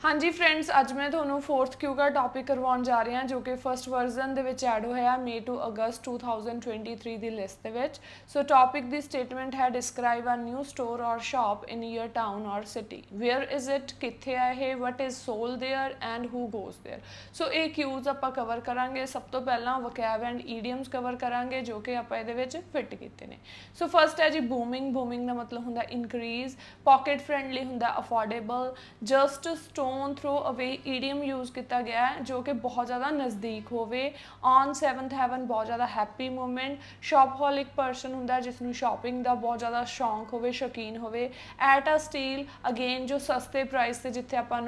हाँ जी फ्रेंड्स, अज मैं थोनों फोर्थ क्यू का टॉपिक करवाउण जा रही हाँ जो कि फस्ट वर्जन दे विच ऐड होया मे टू अगस्त 2023 की लिस्ट दे विच। सो टॉपिक दी स्टेटमेंट है describe a new store or shop in your town or city. Where is it, कित्थे है ये, what is sold there and who goes there. So ये क्यूज आप कवर करांगे। सब तो पहला वकैब एंड ईडियम्स कवर करांगे जो कि आप फिट कीते ने। सो फस्ट है जी बूमिंग। बूमिंग का मतलब होंदा इंक्रीज, पॉकेट फ्रेंडली होंदा affordable, just stone throw away idiom use किया गया है जो कि बहुत ज़्यादा नज़दीक होवे। ऑन सैवंथ हैवन बहुत ज़्यादा हैप्पी मोमेंट। शॉपहॉलिक पर्सन होंदा जिसनों शॉपिंग का बहुत ज़्यादा शौक होवे, शौकीन होवे। एट अ स्टील अगेन जो सस्ते प्राइस से जिथे आपां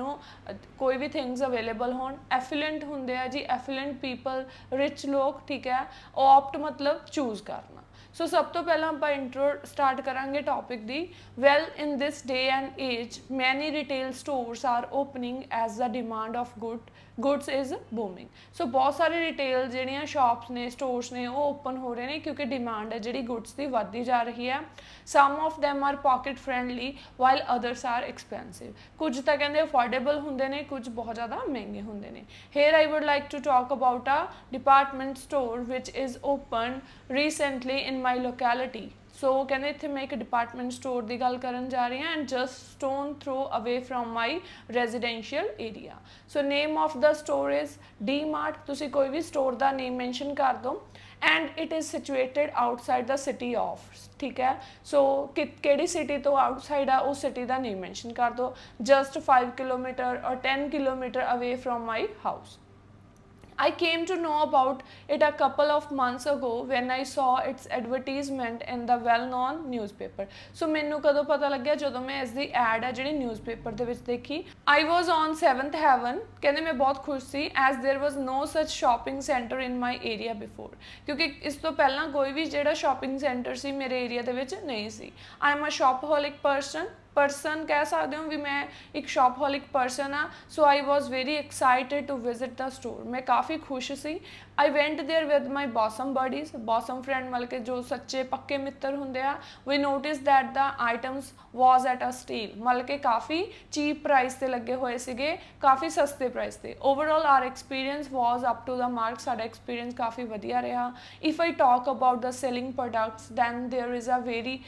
कोई भी थिंग्स अवेलेबल होन। एफिलेंट होंदे आ जी, एफिलेंट पीपल रिच लोग, ठीक है। ऑप्ट मतलब चूज़ करना। सो सब तो पहला आप इंट्रो स्टार्ट करांगे टॉपिक दी। Well in this day and age many retail stores are opening as the demand of goods is booming. So बहुत सारे रिटेल जड़ियाँ शॉप्स ने, स्टोर्स ने, वो ओपन हो रहे हैं क्योंकि डिमांड है जी गुड्स की बढ़ती जा रही है। Some of them are pocket friendly while others are expensive. कुछ तो कहते अफोर्डेबल होंगे ने, कुछ बहुत ज़्यादा महंगे होंगे ने। Here I would like to talk about a department store which is open recently in my locality. So कहते इतने मैं एक डिपार्टमेंट स्टोर की गल करन जा रही हाँ and just stone throw away from my residential area. So name of the store is DMart. तुसी कोई भी स्टोर का नेम मैंशन कर दो and it is situated outside the city of, ठीक है। सो कि सिटी तो आउटसाइड है उस सिटी का नेम मैंशन कर दो। जस्ट 5 किलोमीटर और 10 kilometre away from my house. I came to know about it a couple of months ago when I saw its advertisement in the well-known newspaper. So मैनू कदों पता लग गया जो मैं इसकी एड है जी न्यूज़पेपर दे विच देखी। I was on 7th heaven, कहते मैं बहुत खुश सी as there was no such shopping center in my area before, क्योंकि इस तो पहला कोई भी जेड़ा शॉपिंग सेंटर सी मेरे एरिया दे विच नहीं सी। I am a shopaholic person कह सकते हो भी मैं एक शॉपहॉलिक पर्सन हाँ। So I was very excited to visit the store. मैं काफ़ी खुश सी। I went there with my bosom buddies, bosom friend मतलब के जो सच्चे पक्के मित्र होंगे आ। We notice that the items was at a steal, मतलब के काफ़ी चीप प्राइस से लगे हुए थे, काफ़ी सस्ते प्राइस से। Overall our experience was up to the mark, साडा एक्सपीरियंस काफ़ी वधिया रहा। If I talk about the selling products then there is a very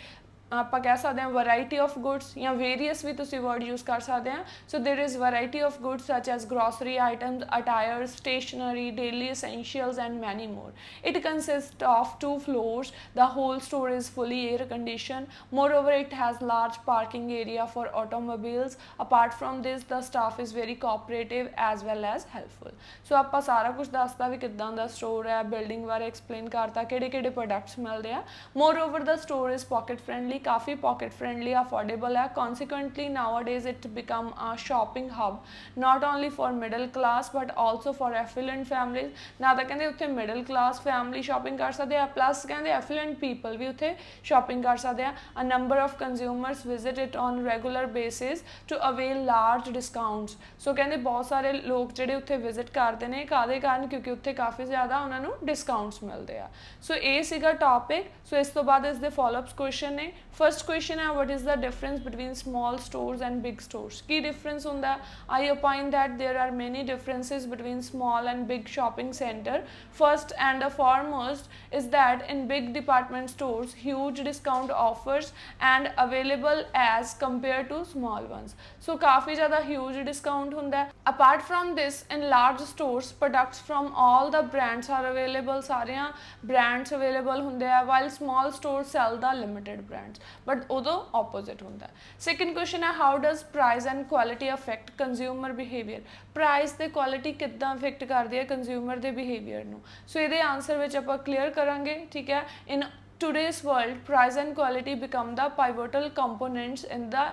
आप कह सकते हैं वैरायटी ऑफ गुड्स या वेरीअस भी तुम वर्ड यूज़ कर सकते हैं। So there is variety of goods such as grocery items, attire, stationery, daily essentials and many more. It consist of 2 floors. The whole store is fully air conditioned. Moreover, it has large parking area for automobiles. Apart from this, the staff is very cooperative as well as helpful. So आप सारा कुछ दसता भी किदां दा store है, building बारे explain करता, किहड़े-किहड़े products मिलते हैं। Moreover, the store is pocket friendly, काफ़ी पॉकेट फ्रेंडली, अफोर्डेबल है। Consequently now days it become a shopping hub not only for middle class but also for effluent families. ना तो कहते उत्थे मिडल क्लास फैमिली शॉपिंग कर सकते हैं, plus कहते एफिलेंट पीपल भी उत्थे शॉपिंग कर सकते हैं। A number of consumers visit it on regular basis to avail large discounts. So कहते बहुत सारे लोग जोड़े उत्थे विजिट करते हैं कादे कारण, क्योंकि उत्थे काफ़ी ज़्यादा उन्होंने डिस्काउंट्स मिलते हैं। सो ये सीगा टॉपिक। सो इस तो बाद इसके फॉलोअप क्वेश्चन ने। फर्स्ट क्वेश्चन है what is the difference between small stores and big stores. की डिफरेंस होंदा? I opine that there are many differences between small and big shopping center. First and the foremost is that in big department stores huge discount offers and available as compare to small ones. So काफ़ी ज़्यादा huge discount होंदा है। Apart from this in large stores products from all the brands are available, सारे brands available होंगे हैं, while small store sell the limited brands, but उदों opposite होंदा है। सैकेंड क्वेश्चन है how does price and quality affect consumer behaviour. Price ते quality किद्दां affect करती है कंज्यूमर के बिहेवियर नूं। सो ये आंसर विच आपां क्लीयर करांगे, ठीक है। In today's world price and quality become the pivotal components in the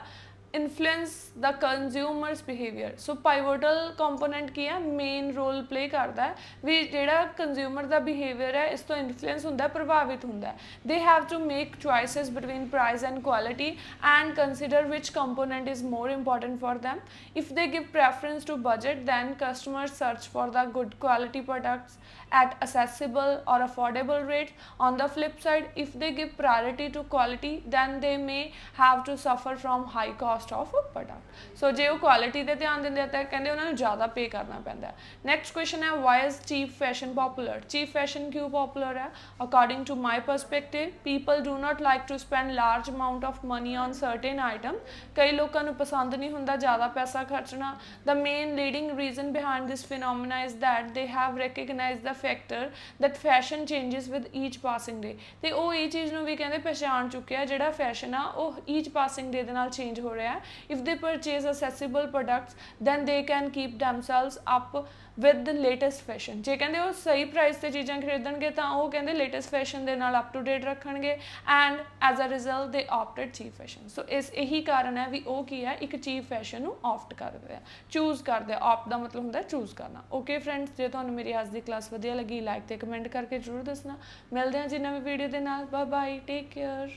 influence the consumers behaviour. So pivotal component की है, मेन रोल प्ले करता है भी जोड़ा कंज्यूमर का बिहेवियर है इस तो इन्फ्लुएंस होंदा, प्रभावित होंदा है। They have to make choices between price and quality and consider which component is more important for them. If they give preference to budget then customers search for the good quality products at accessible or affordable rates. On the flip side, if they give priority to quality, then they may have to suffer from high cost cost of product. So ਜੇ ਉਹ quality ਤੇ ਧਿਆਨ ਦਿੰਦੇ ਆ ਤਾਂ ਕਹਿੰਦੇ ਉਹਨਾਂ ਨੂੰ ਜ਼ਿਆਦਾ ਪੇ ਕਰਨਾ ਪੈਂਦਾ। ਨੈਕਸਟ ਕੁਐਸਚਨ ਹੈ why is cheap fashion popular. Cheap fashion ਕਿਉਂ ਪੋਪੂਲਰ ਹੈ? According to my perspective people do not like to spend large amount of money on certain item. ਕਈ ਲੋਕਾਂ ਨੂੰ ਪਸੰਦ ਨਹੀਂ ਹੁੰਦਾ ਜ਼ਿਆਦਾ ਪੈਸਾ ਖਰਚਣਾ। The main leading reason behind this phenomena is that they have recognise the factor that fashion changes with each passing day. ਤੇ ਉਹ ਇਹ ਚੀਜ਼ ਨੂੰ ਵੀ ਕਹਿੰਦੇ ਪਛਾਣ ਚੁੱਕਿਆ ਜਿਹੜਾ ਫੈਸ਼ਨ ਆ ਉਹ ਈਚ ਪਾਸਿੰਗ ਡੇ ਦੇ ਨਾਲ ਚੇਂਜ ਹੋ ਰਿਹਾ। If they purchase accessible products then they can keep themselves up with the latest fashion. ਜੇ ਕਹਿੰਦੇ ਉਹ ਸਹੀ ਪ੍ਰਾਈਸ ਤੇ ਚੀਜ਼ਾਂ ਖਰੀਦਣਗੇ ਤਾਂ ਉਹ ਕਹਿੰਦੇ ਲੇਟੈਸਟ ਫੈਸ਼ਨ ਦੇ ਨਾਲ ਅਪ ਟੂ ਡੇਟ ਰੱਖਣਗੇ ਐਂਡ ਐਜ਼ ਅ ਰਿਜ਼ਲਟ ਦੇ ਆਪਟਡ ਚੀਪ ਫੈਸ਼ਨ। ਸੋ ਇਹੀ ਕਾਰਨ ਹੈ ਵੀ ਉਹ ਕੀ ਹੈ ਇੱਕ ਚੀਪ ਫੈਸ਼ਨ ਨੂੰ ਆਪਟ ਕਰਦੇ ਆ, ਚੂਜ਼ ਕਰਦੇ ਆ। ਆਪਟ ਦਾ ਮਤਲਬ ਹੁੰਦਾ ਚੂਜ਼ ਕਰਨਾ। ਓਕੇ ਫਰੈਂਡਸ, ਜੇ ਤੁਹਾਨੂੰ ਮੇਰੀ ਅੱਜ ਦੀ ਕਲਾਸ ਵਧੀਆ ਲੱਗੀ ਲਾਈਕ ਤੇ ਕਮੈਂਟ ਕਰਕੇ ਜ਼ਰੂਰ ਦੱਸਣਾ। ਮਿਲਦੇ ਹਾਂ ਜੀ ਨਵੀਂ ਵੀਡੀਓ ਦੇ ਨਾਲ। Bye bye, take care.